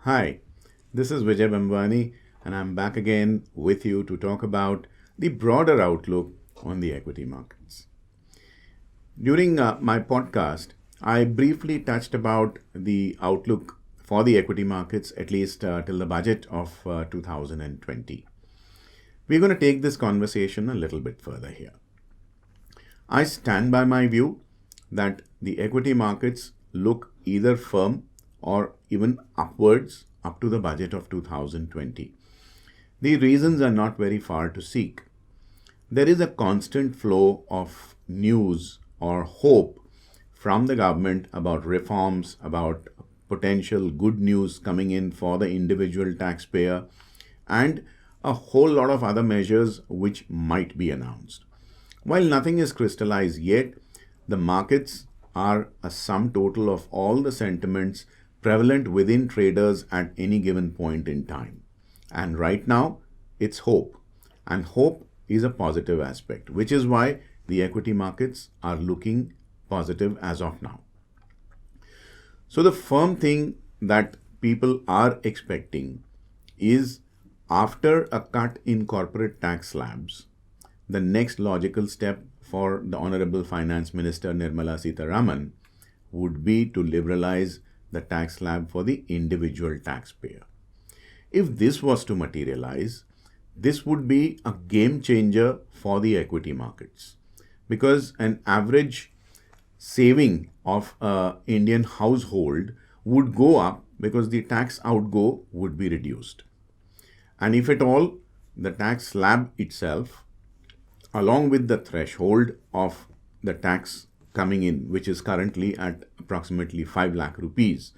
Hi, this is Vijay Bambani, and I'm back again with you to talk about the broader outlook on the equity markets. During my podcast, I briefly touched about the outlook for the equity markets, at least till the budget of 2020. We're going to take this conversation a little bit further here. I stand by my view that the equity markets look either firm or even upwards up to the budget of 2020. The reasons are not very far to seek. There is a constant flow of news or hope from the government about reforms, about potential good news coming in for the individual taxpayer, and a whole lot of other measures which might be announced. While nothing is crystallized yet, the markets are a sum total of all the sentiments prevalent within traders at any given point in time. And right now, it's hope. And hope is a positive aspect, which is why the equity markets are looking positive as of now. So, the firm thing that people are expecting is after a cut in corporate tax slabs, the next logical step for the Honorable Finance Minister Nirmala Sitharaman would be to liberalize the tax slab for the individual taxpayer. If this was to materialize, this would be a game changer for the equity markets because an average saving of an Indian household would go up because the tax outgo would be reduced. And if at all, the tax slab itself, along with the threshold of the tax coming in, which is currently at approximately 5 lakh rupees,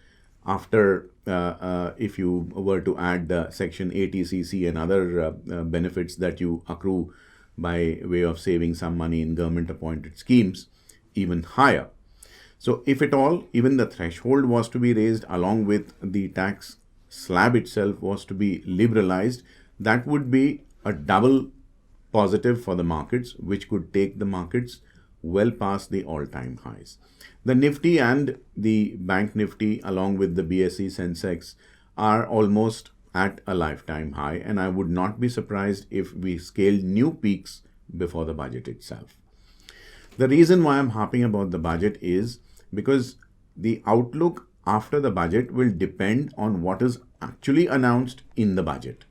after if you were to add Section ATCC and other benefits that you accrue by way of saving some money in government appointed schemes, even higher. So, if at all, even the threshold was to be raised along with the tax slab itself was to be liberalized, that would be a double positive for the markets, which could take the markets well past the all-time highs. The Nifty and the Bank Nifty, along with the BSE Sensex, are almost at a lifetime high, and I would not be surprised if we scale new peaks before the budget itself. The reason why I'm harping about the budget is because the outlook after the budget will depend on what is actually announced in the budget.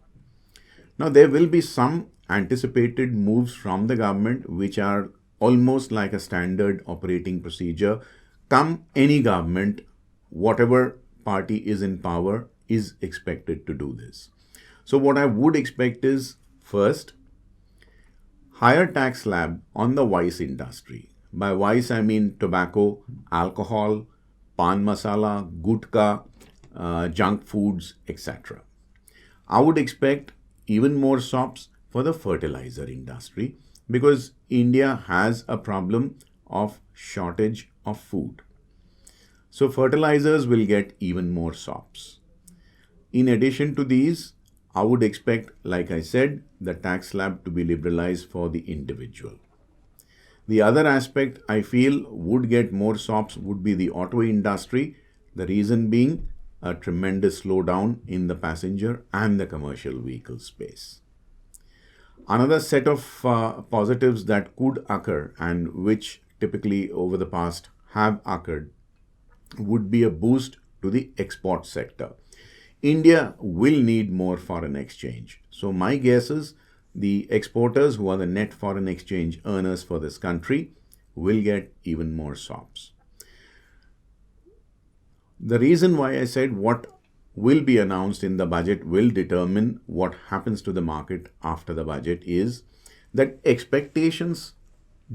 Now, there will be some anticipated moves from the government which are almost like a standard operating procedure. Come any government, whatever party is in power is expected to do this. So, what I would expect is first, higher tax slab on the vice industry. By vice, I mean tobacco, alcohol, pan masala, gutka, junk foods, etc. I would expect even more SOPs for the fertilizer industry because India has a problem of shortage of food. So fertilizers will get even more SOPs. In addition to these, I would expect, like I said, the tax slab to be liberalized for the individual. The other aspect I feel would get more SOPs would be the auto industry, the reason being a tremendous slowdown in the passenger and the commercial vehicle space. Another set of positives that could occur and which typically over the past have occurred would be a boost to the export sector. India will need more foreign exchange. So, my guess is the exporters, who are the net foreign exchange earners for this country, will get even more SOPs. The reason why I said what will be announced in the budget will determine what happens to the market after the budget is that expectations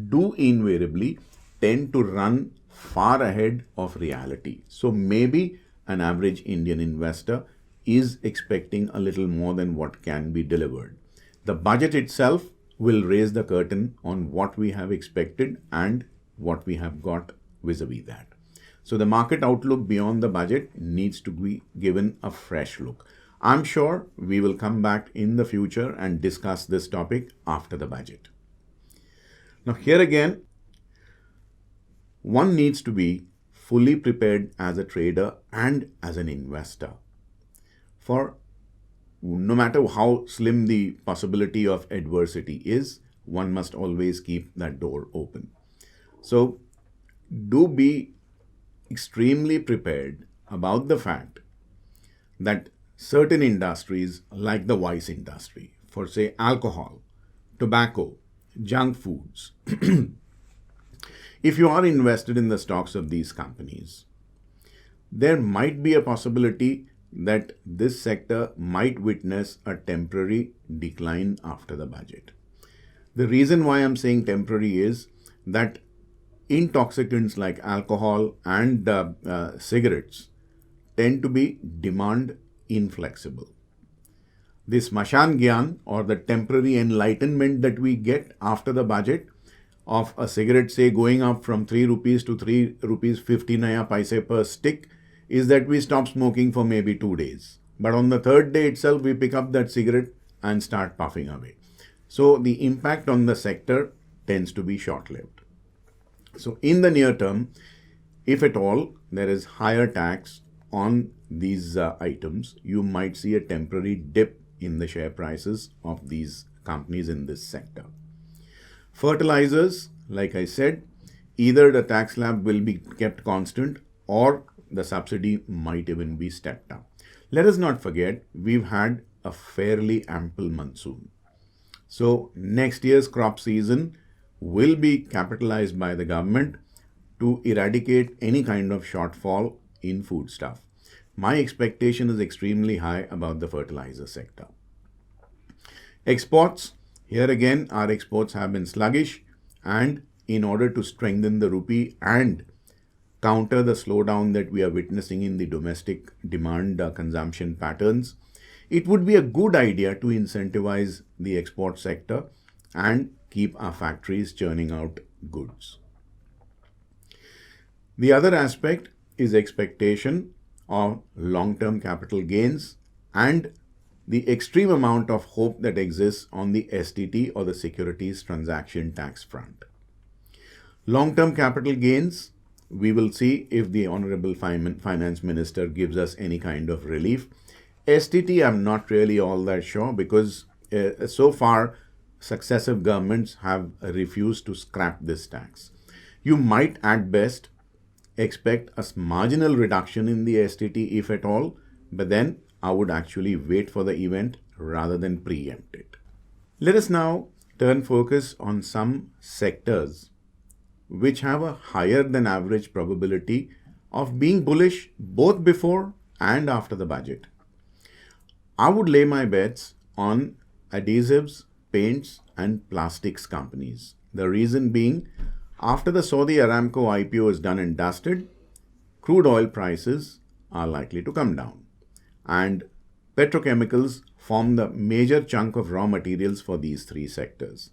do invariably tend to run far ahead of reality. So maybe an average Indian investor is expecting a little more than what can be delivered. The budget itself will raise the curtain on what we have expected and what we have got vis-a-vis that. So the market outlook beyond the budget needs to be given a fresh look. I'm sure we will come back in the future and discuss this topic after the budget. Now, here again, one needs to be fully prepared as a trader and as an investor. for no matter how slim the possibility of adversity is, one must always keep that door open. So, do be extremely prepared about the fact that certain industries, like the vice industry, for say alcohol, tobacco, junk foods, if you are invested in the stocks of these companies, there might be a possibility that this sector might witness a temporary decline after the budget. The reason why I'm saying temporary is that intoxicants like alcohol and cigarettes tend to be demand inflexible. This Mashan Gyan, or the temporary enlightenment that we get after the budget of a cigarette, say, going up from 3 rupees to 3 rupees 50 naya paise per stick, is that we stop smoking for maybe 2 days. But on the third day itself, we pick up that cigarette and start puffing away. So the impact on the sector tends to be short-lived. So in the near term, if at all there is higher tax on these items, you might see a temporary dip in the share prices of these companies in this sector. Fertilizers, like I said, either the tax slab will be kept constant or the subsidy might even be stepped up. Let us not forget, we've had a fairly ample monsoon. So next year's crop season will be capitalized by the government to eradicate any kind of shortfall in foodstuff. My expectation is extremely high about the fertilizer sector. Exports, here again, our exports have been sluggish, and in order to strengthen the rupee and counter the slowdown that we are witnessing in the domestic demand consumption patterns, it would be a good idea to incentivize the export sector and keep our factories churning out goods. The other aspect is expectation of long-term capital gains and the extreme amount of hope that exists on the STT, or the Securities Transaction Tax front. Long-term capital gains, we will see if the Honorable Finance Minister gives us any kind of relief. STT, I'm not really all that sure, because so far successive governments have refused to scrap this tax. You might at best expect a marginal reduction in the STT, if at all, but then I would actually wait for the event rather than preempt it. Let us now turn focus on some sectors which have a higher than average probability of being bullish both before and after the budget. I would lay my bets on adhesives, paints and plastics companies. The reason being, after the Saudi Aramco IPO is done and dusted, crude oil prices are likely to come down, and petrochemicals form the major chunk of raw materials for these three sectors.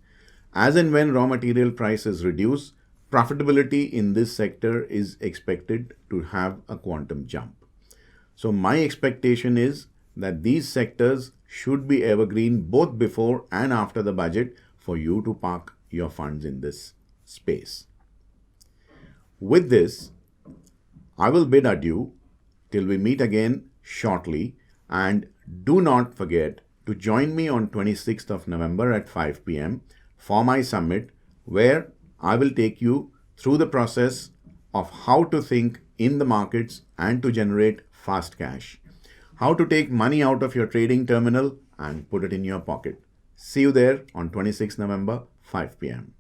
As and when raw material prices reduce, profitability in this sector is expected to have a quantum jump. So my expectation is that these sectors should be evergreen both before and after the budget for you to park your funds in this space. With this, I will bid adieu till we meet again shortly, and do not forget to join me on 26th of November at 5 p.m. for my summit, where I will take you through the process of how to think in the markets and to generate fast cash, how to take money out of your trading terminal and put it in your pocket. See you there on 26th November, 5 p.m.